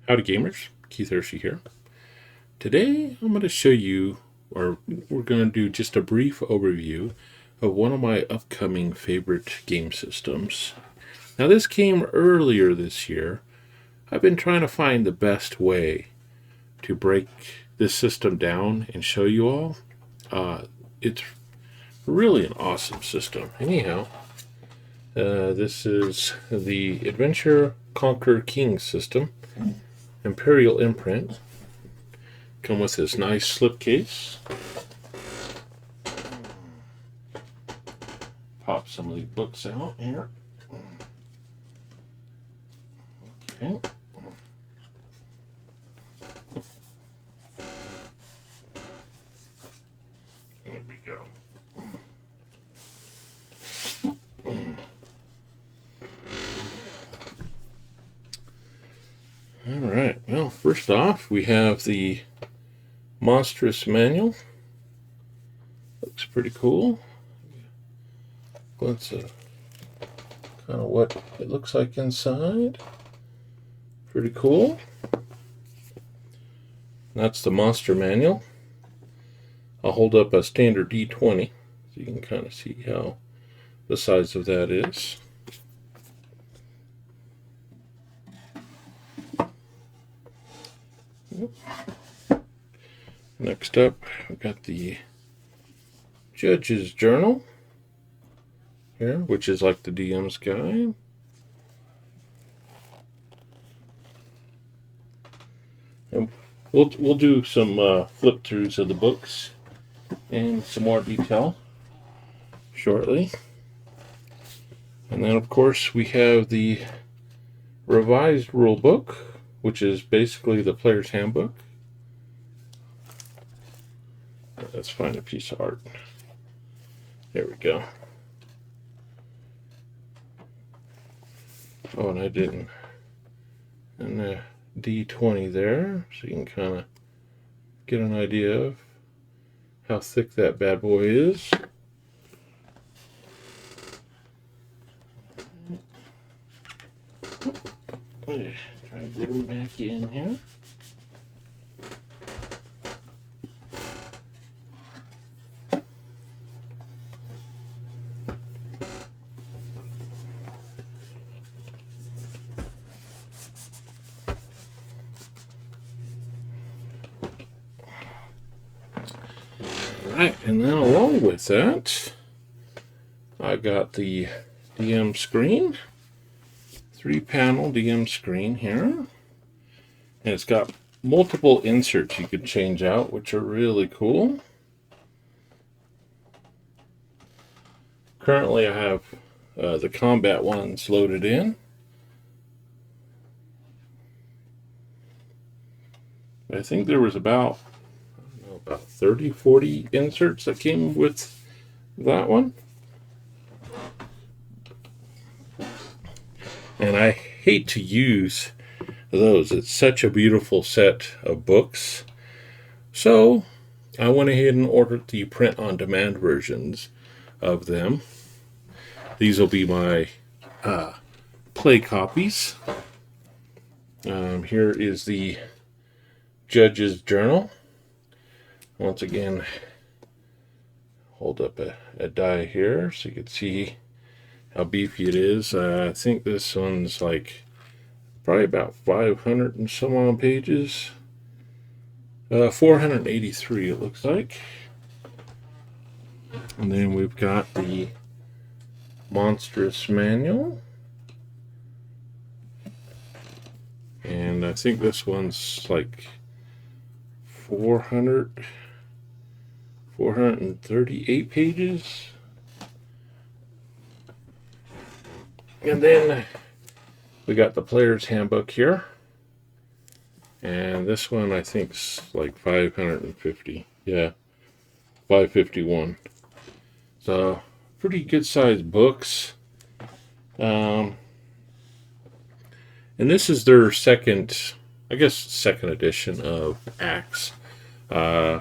Howdy gamers, Keith Hershey here. Today I'm going to show you, or we're going to do just a brief overview of one of my upcoming favorite game systems. Now this came earlier this year. I've been trying to find the best way to break this system down and show you all. It's really an awesome system. Anyhow, this is the Adventure Conquer King system. Imperial Imprint. Come with this nice slipcase. Pop some of these books out here. Okay. There we go. Alright, well, first off, we have the monstrous manual. Looks pretty cool. Glimpse of kind of what it looks like inside. Pretty cool. That's the monster manual. I'll hold up a standard D20 so you can kind of see how the size of that is. Next up, we've got the Judge's Journal here, which is like the DM's guide. And we'll do some flip throughs of the books and some more detail shortly. And then, of course, we have the revised rule book, which is basically the player's handbook. Let's find a piece of art. There we go. Oh, and I didn't. And the D20 there, so you can kind of get an idea of how thick that bad boy is. Try to get him back in here. Alright, and then along with that, I got the DM screen. 3-panel DM screen here. And it's got multiple inserts you could change out, which are really cool. Currently I have the combat ones loaded in. I think there was about 30, 40 inserts that came with that one. And I hate to use those. It's such a beautiful set of books. So I went ahead and ordered the print-on-demand versions of them. These will be my play copies. Here is the Judge's Journal. Once again, hold up a die here so you can see how beefy it is. I think this one's like probably about 500 and some odd pages. 483 it looks like. And then we've got the monstrous manual. And I think this one's like 438 pages. And then we got the player's handbook here. And this one I think is like 550. Yeah, 551. So pretty good sized books. And this is their second edition of ACKS,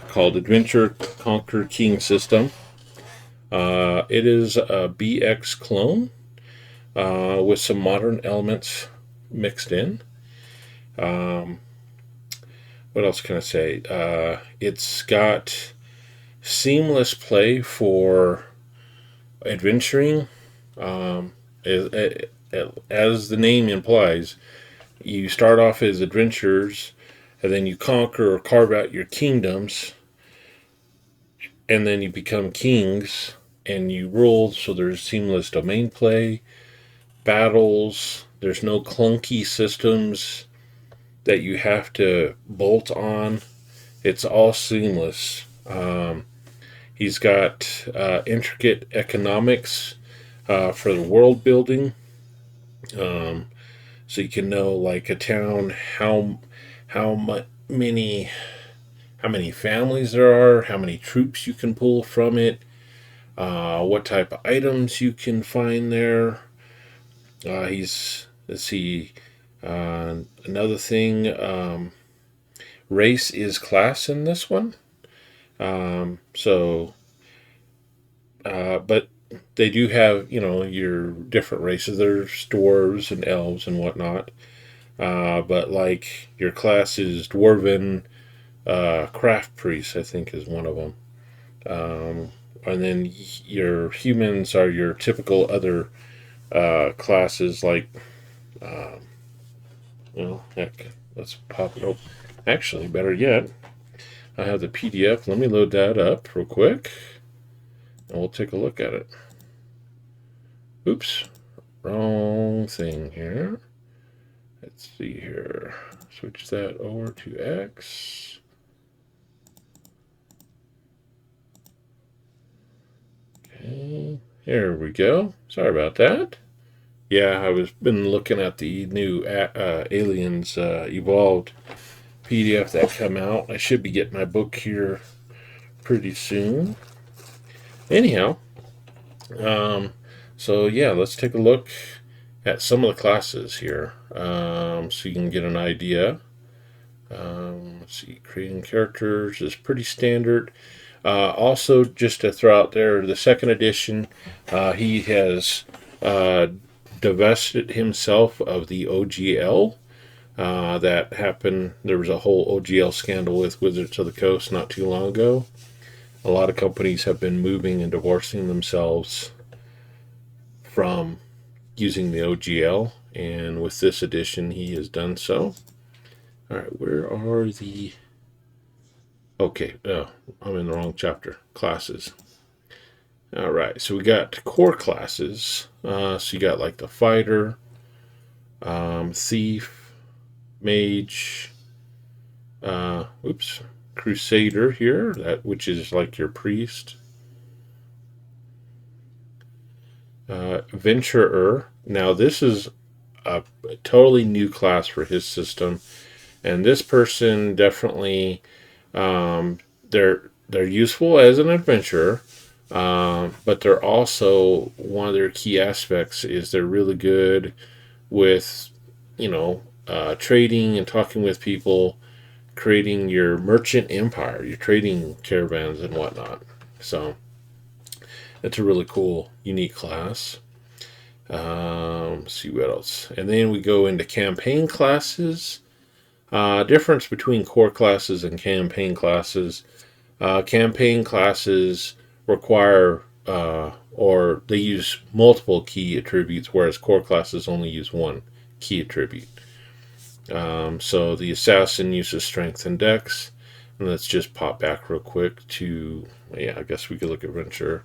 called Adventure Conquer King system. It is a BX clone with some modern elements mixed in. Um, what else can I say? It's got seamless play for adventuring. Um, as the name implies, you start off as adventurers, and then you conquer or carve out your kingdoms, and then you become kings, and you rule. So there's seamless domain play, battles. There's no clunky systems that you have to bolt on. It's all seamless. He's got intricate economics for the world building, um, so you can know like a town many how many families there are, how many troops you can pull from it, what type of items you can find there. He's let's see, another thing. Race is class in this one. But they do have, your different races. There's dwarves and elves and whatnot. But like your class is dwarven craft priest, I think is one of them. And then your humans are your typical other classes, like, heck, let's pop it open. Actually, better yet, I have the PDF. Let me load that up real quick, and we'll take a look at it. Oops, wrong thing here. Let's see here. Switch that over to X. Okay, there we go. Sorry about that. Yeah, I was been looking at the new Aliens Evolved PDF that come out. I should be getting my book here pretty soon. Anyhow, so yeah, let's take a look at some of the classes here, so you can get an idea. Let's see, creating characters is pretty standard. Also, just to throw out there, the second edition, he has divested himself of the OGL. That happened. There was a whole OGL scandal with Wizards of the Coast not too long ago. A lot of companies have been moving and divorcing themselves from using the OGL, and with this edition, he has done so. All right, where are the... Okay, I'm in the wrong chapter. Classes. All right, so we got core classes. So you got like the fighter, thief, mage, crusader here, which is like your priest, venturer. Now this is a totally new class for his system, and this person definitely, they're useful as an adventurer, but they're also, one of their key aspects is they're really good with, trading and talking with people, creating your merchant empire, your trading caravans and whatnot. So it's a really cool, unique class. Let's see what else. And then we go into campaign classes. Difference between core classes and campaign classes. Campaign classes require, or they use multiple key attributes, whereas core classes only use one key attribute. So the assassin uses strength and dex. And let's just pop back real quick to, I guess we could look at Venture.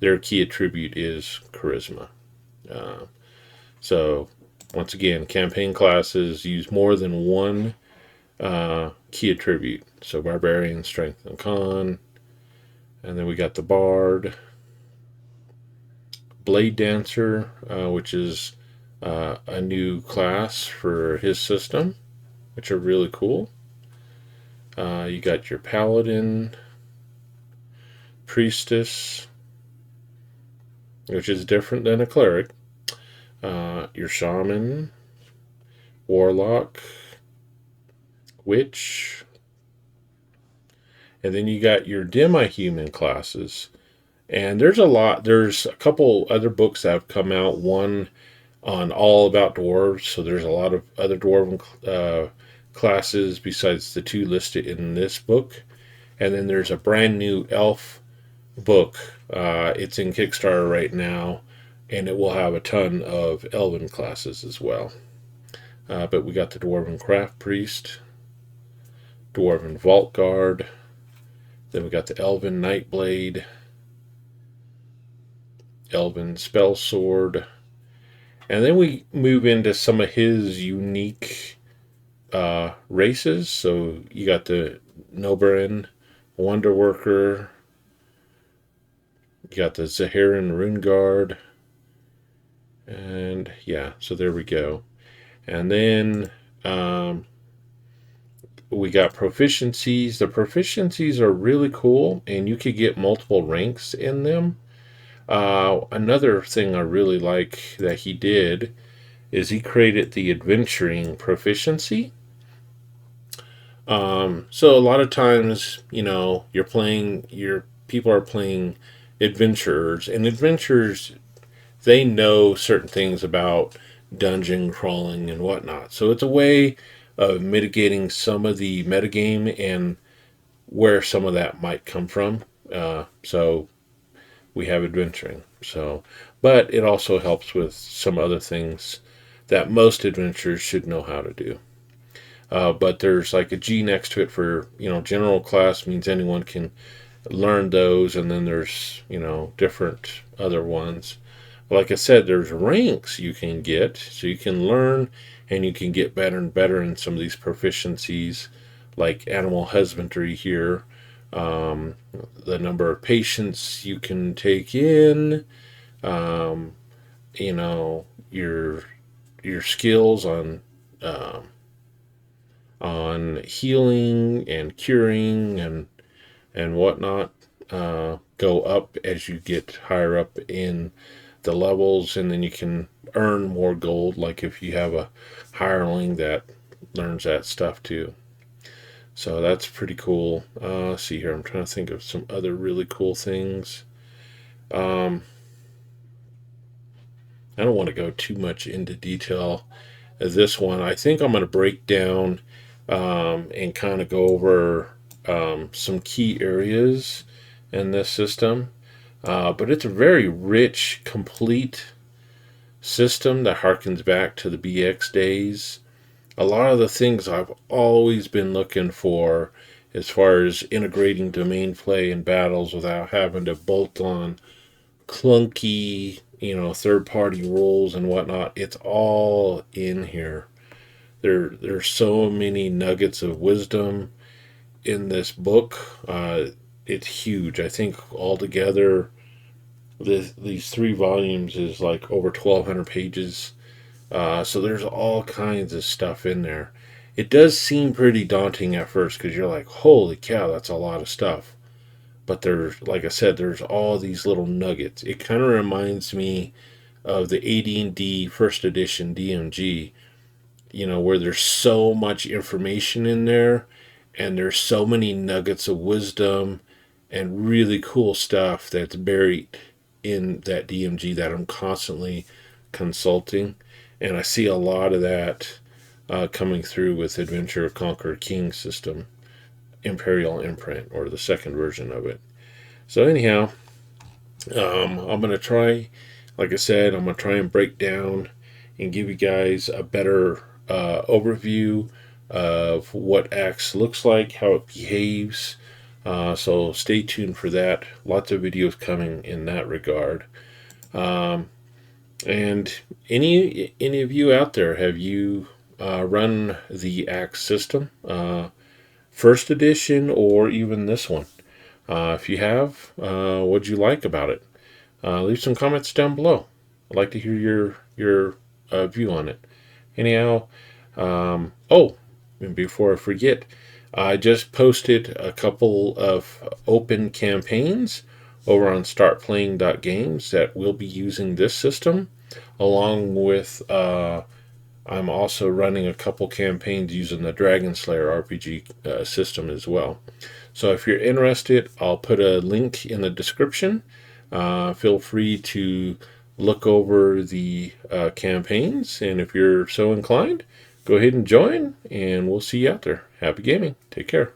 Their key attribute is charisma. So once again, campaign classes use more than one key attribute. So barbarian, strength, and con. And then we got the bard, blade dancer, which is a new class for his system, which are really cool. You got your paladin, priestess, which is different than a cleric. Your shaman, warlock, witch, and then you got your demi-human classes. And there's a couple other books that have come out, one on all about dwarves, so there's a lot of other dwarven classes besides the 2 listed in this book. And then there's a brand new elf book. It's in Kickstarter right now, and it will have a ton of elven classes as well. But we got the Dwarven Craft Priest, Dwarven Vault Guard, then we got the Elven Nightblade, Elven Spell Sword, and then we move into some of his unique races. So you got the Noberin, Wonder Worker, you got the Zaharan Rune Guard, and yeah, so there we go. And then we got proficiencies. The proficiencies are really cool, and you could get multiple ranks in them. Another thing I really like that he did is he created the adventuring proficiency. So a lot of times, your people are playing adventurers, and adventurers, they know certain things about dungeon crawling and whatnot. So it's a way of mitigating some of the metagame and where some of that might come from. So we have adventuring. But it also helps with some other things that most adventurers should know how to do. But there's like a G next to it for, general class means anyone can learn those. And then there's, different other ones. Like I said, there's ranks you can get. So you can learn and you can get better and better in some of these proficiencies, like animal husbandry here. The number of patients you can take in, your skills on healing and curing and whatnot go up as you get higher up in the levels, and then you can earn more gold, like if you have a hireling that learns that stuff too. So that's pretty cool. Let's see here. I'm trying to think of some other really cool things. I don't want to go too much into detail as this one. I think I'm going to break down and kind of go over some key areas in this system. But it's a very rich, complete system that harkens back to the BX days. A lot of the things I've always been looking for as far as integrating domain play in battles without having to bolt on clunky, third-party rules and whatnot. It's all in here. There's so many nuggets of wisdom in this book. It's huge. I think altogether, these 3 volumes is like over 1,200 pages. So there's all kinds of stuff in there. It does seem pretty daunting at first because you're like, holy cow, that's a lot of stuff. But there's, like I said, there's all these little nuggets. It kind of reminds me of the AD&D first edition DMG, where there's so much information in there and there's so many nuggets of wisdom and really cool stuff that's buried in that DMG that I'm constantly consulting. And I see a lot of that coming through with Adventure of Conquer King system, Imperial Imprint, or the second version of it. So anyhow, I'm going to try, like I said, I'm going to try and break down and give you guys a better overview of what ACKS looks like, how it behaves. So stay tuned for that. Lots of videos coming in that regard. And any of you out there, have you run the ACKS system, first edition or even this one? If you have, what'd you like about it? Leave some comments down below. I'd like to hear your view on it. Anyhow, and before I forget, I just posted a couple of open campaigns over on startplaying.games that will be using this system, along with I'm also running a couple campaigns using the Dragon Slayer RPG system as well. So if you're interested, I'll put a link in the description. Feel free to look over the campaigns, and if you're so inclined, go ahead and join, and we'll see you out there. Happy gaming. Take care.